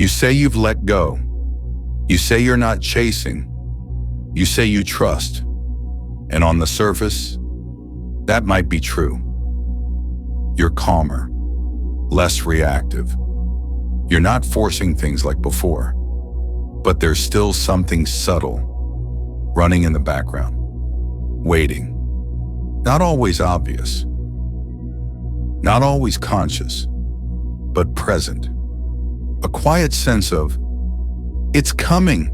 You say you've let go. You say you're not chasing. You say you trust. And on the surface, that might be true. You're calmer, less reactive. You're not forcing things like before, but there's still something subtle running in the background, waiting. Not always obvious, not always conscious, but present. A quiet sense of, it's coming.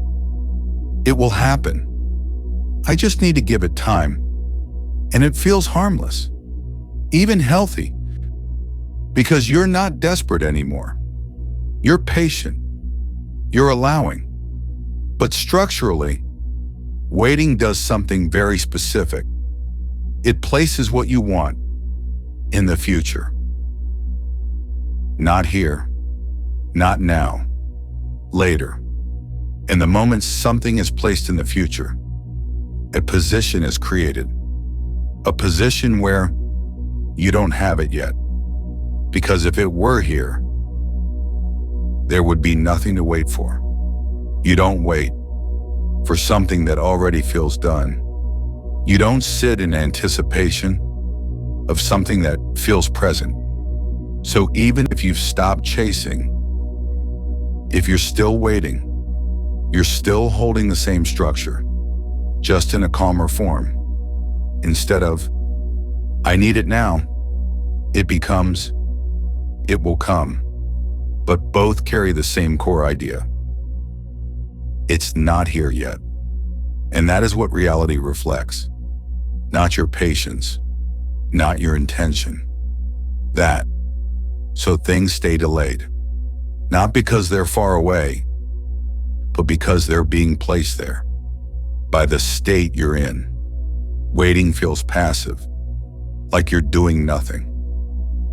It will happen. I just need to give it time. And it feels harmless, even healthy, because you're not desperate anymore. You're patient. You're allowing. But structurally, waiting does something very specific. It places what you want in the future. Not here, not now, later. And the moment something is placed in the future, a position is created. A position where you don't have it yet. Because if it were here, there would be nothing to wait for. You don't wait for something that already feels done. You don't sit in anticipation of something that feels present. So even if you've stopped chasing, if you're still waiting, you're still holding the same structure, just in a calmer form. Instead of, I need it now, it becomes, it will come. But both carry the same core idea. It's not here yet. And that is what reality reflects. Not your patience, not your intention. That. So things stay delayed. Not because they're far away, but because they're being placed there by the state you're in. Waiting feels passive, like you're doing nothing,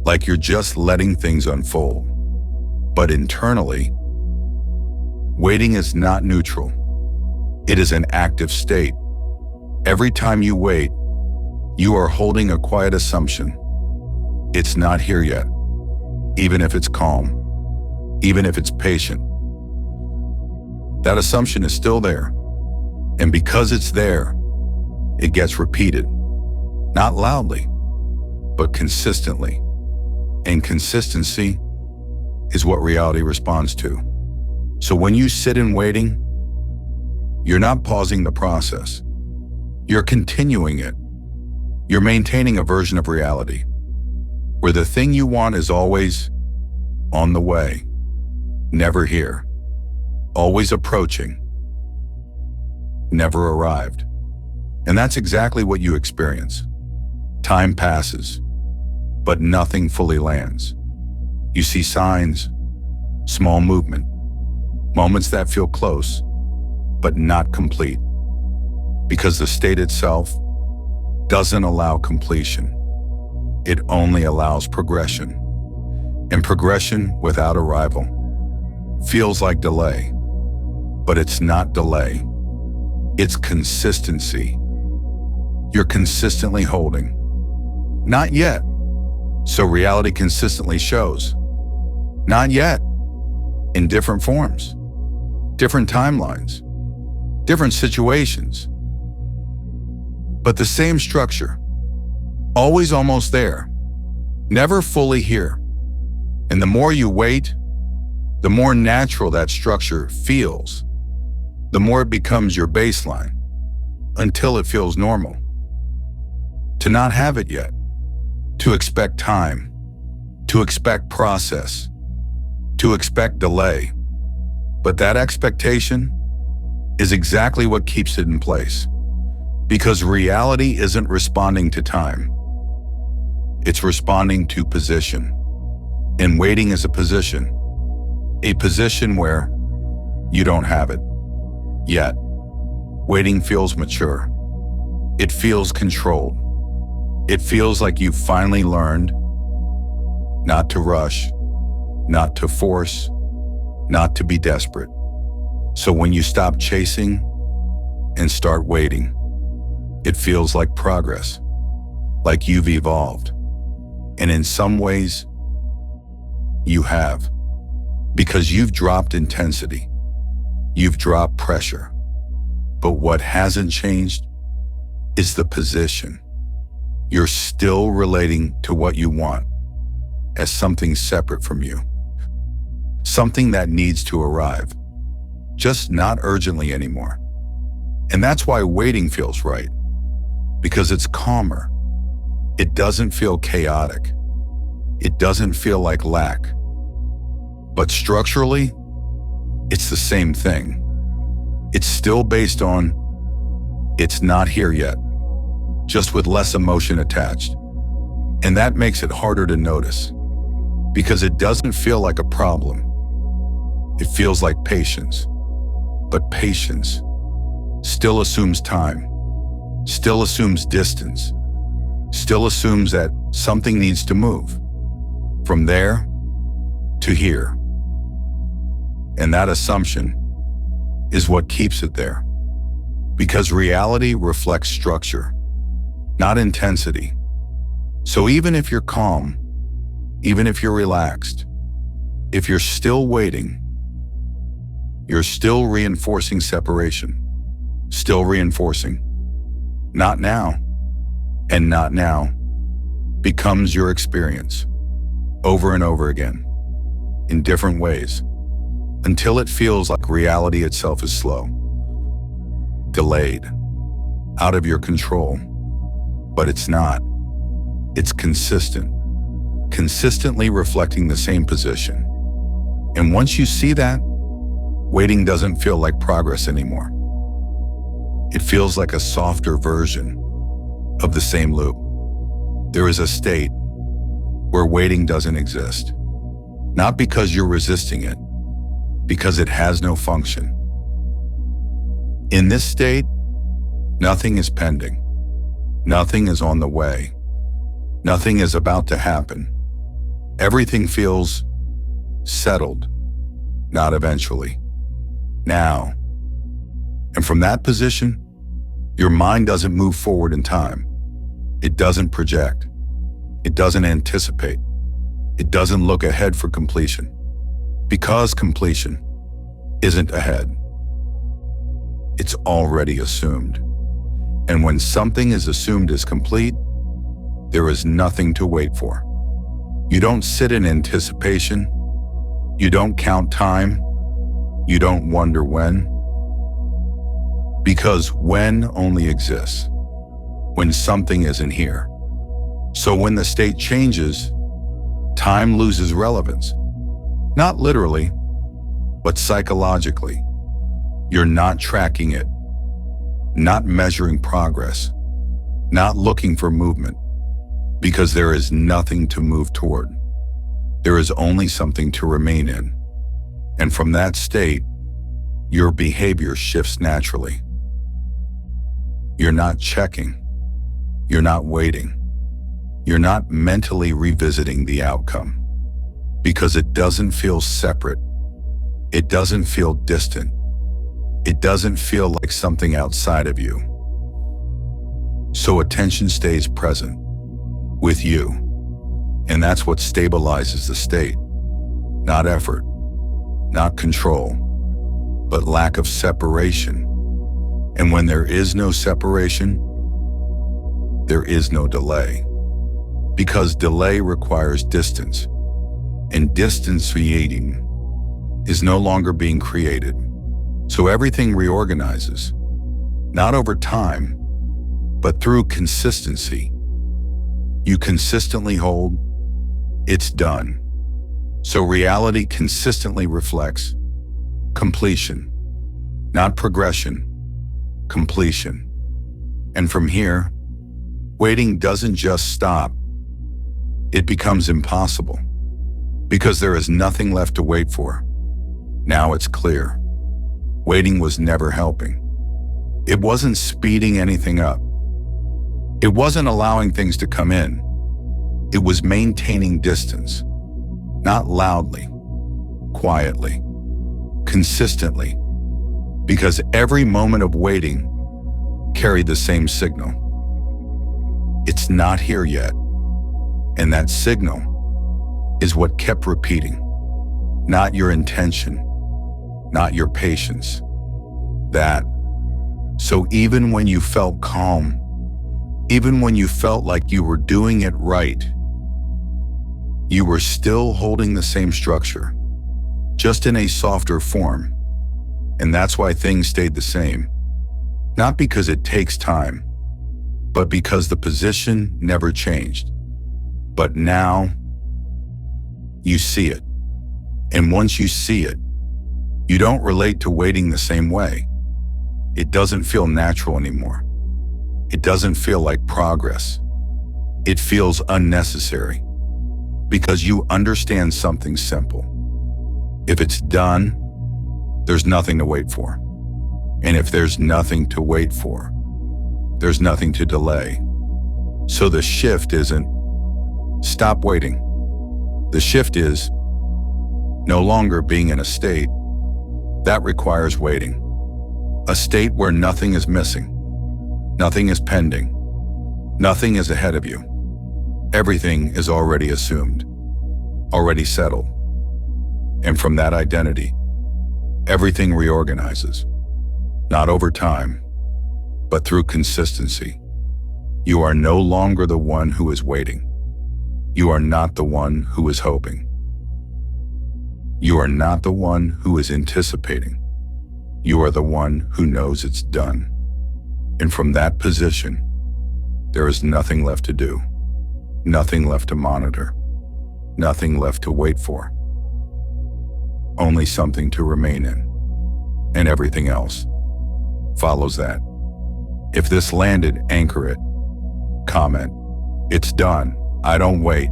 like you're just letting things unfold. But internally, waiting is not neutral. It is an active state. Every time you wait, you are holding a quiet assumption. It's not here yet, even if it's calm, even if it's patient. That assumption is still there. And because it's there, it gets repeated, not loudly, but consistently. And consistency is what reality responds to. So when you sit in waiting, you're not pausing the process. You're continuing it. You're maintaining a version of reality where the thing you want is always on the way, never here, always approaching, never arrived. And that's exactly what you experience. Time passes, but nothing fully lands. You see signs, small movement, moments that feel close, but not complete. Because the state itself doesn't allow completion. It only allows progression. And progression without arrival feels like delay, but it's not delay. It's consistency. You're consistently holding. Not yet. So reality consistently shows. Not yet. In different forms, different timelines, different situations. But the same structure, always almost there, never fully here. And the more you wait, the more natural that structure feels, the more it becomes your baseline, until it feels normal. To not have it yet, to expect time, to expect process, to expect delay. But that expectation is exactly what keeps it in place. Because reality isn't responding to time. It's responding to position. And waiting is a position where you don't have it yet. Waiting feels mature. It feels controlled. It feels like you've finally learned not to rush, not to force, not to be desperate. So when you stop chasing and start waiting, it feels like progress, like you've evolved. And in some ways, you have. Because you've dropped intensity, you've dropped pressure. But what hasn't changed is the position. You're still relating to what you want as something separate from you, something that needs to arrive, just not urgently anymore. And that's why waiting feels right, because it's calmer. It doesn't feel chaotic. It doesn't feel like lack. But structurally, it's the same thing. It's still based on, it's not here yet, just with less emotion attached. And that makes it harder to notice, because it doesn't feel like a problem. It feels like patience. But patience still assumes time, still assumes distance, still assumes that something needs to move from there to here. And that assumption is what keeps it there, because reality reflects structure, not intensity. So even if you're calm, even if you're relaxed, if you're still waiting, you're still reinforcing separation, still reinforcing. Not now, and not now becomes your experience over and over again in different ways, until it feels like reality itself is slow, delayed, out of your control. But it's not. It's consistent, consistently reflecting the same position. And once you see that, waiting doesn't feel like progress anymore. It feels like a softer version of the same loop. There is a state where waiting doesn't exist, not because you're resisting it, because it has no function. In this state, nothing is pending. Nothing is on the way. Nothing is about to happen. Everything feels settled, not eventually. Now. And from that position, your mind doesn't move forward in time. It doesn't project. It doesn't anticipate. It doesn't look ahead for completion, because completion isn't ahead. It's already assumed. And when something is assumed as complete, there is nothing to wait for. You don't sit in anticipation. You don't count time. You don't wonder when. Because when only exists when something isn't here. So when the state changes, time loses relevance. Not literally, but psychologically. You're not tracking it, not measuring progress, not looking for movement, because there is nothing to move toward. There is only something to remain in. And from that state, your behavior shifts naturally. You're not checking. You're not waiting. You're not mentally revisiting the outcome, because it doesn't feel separate. It doesn't feel distant. It doesn't feel like something outside of you. So attention stays present with you. And that's what stabilizes the state. Not effort, not control, but lack of separation. And when there is no separation, there is no delay. Because delay requires distance, and distance creating is no longer being created. So everything reorganizes, not over time, but through consistency. You consistently hold, it's done. So reality consistently reflects completion, not progression, completion. And from here, waiting doesn't just stop. It becomes impossible, because there is nothing left to wait for. Now it's clear. Waiting was never helping. It wasn't speeding anything up. It wasn't allowing things to come in. It was maintaining distance, not loudly, quietly, consistently, because every moment of waiting carried the same signal. It's not here yet. And that signal is what kept repeating. not your intention, not your patience. That. So even when you felt calm, even when you felt like you were doing it right, you were still holding the same structure, just in a softer form. And that's why things stayed the same. Not because it takes time, but because the position never changed. But now, you see it. And once you see it, you don't relate to waiting the same way. It doesn't feel natural anymore. It doesn't feel like progress. It feels unnecessary. Because you understand something simple. If it's done, there's nothing to wait for. And if there's nothing to wait for, there's nothing to delay. So the shift isn't stop waiting. The shift is no longer being in a state that requires waiting. A state where nothing is missing, nothing is pending, nothing is ahead of you. Everything is already assumed, already settled. And from that identity, everything reorganizes, not over time, but through consistency. You are no longer the one who is waiting. You are not the one who is hoping. You are not the one who is anticipating. You are the one who knows it's done. And from that position, there is nothing left to do, nothing left to monitor, nothing left to wait for. Only something to remain in. And everything else follows that. If this landed, anchor it. Comment, it's done. I don't wait.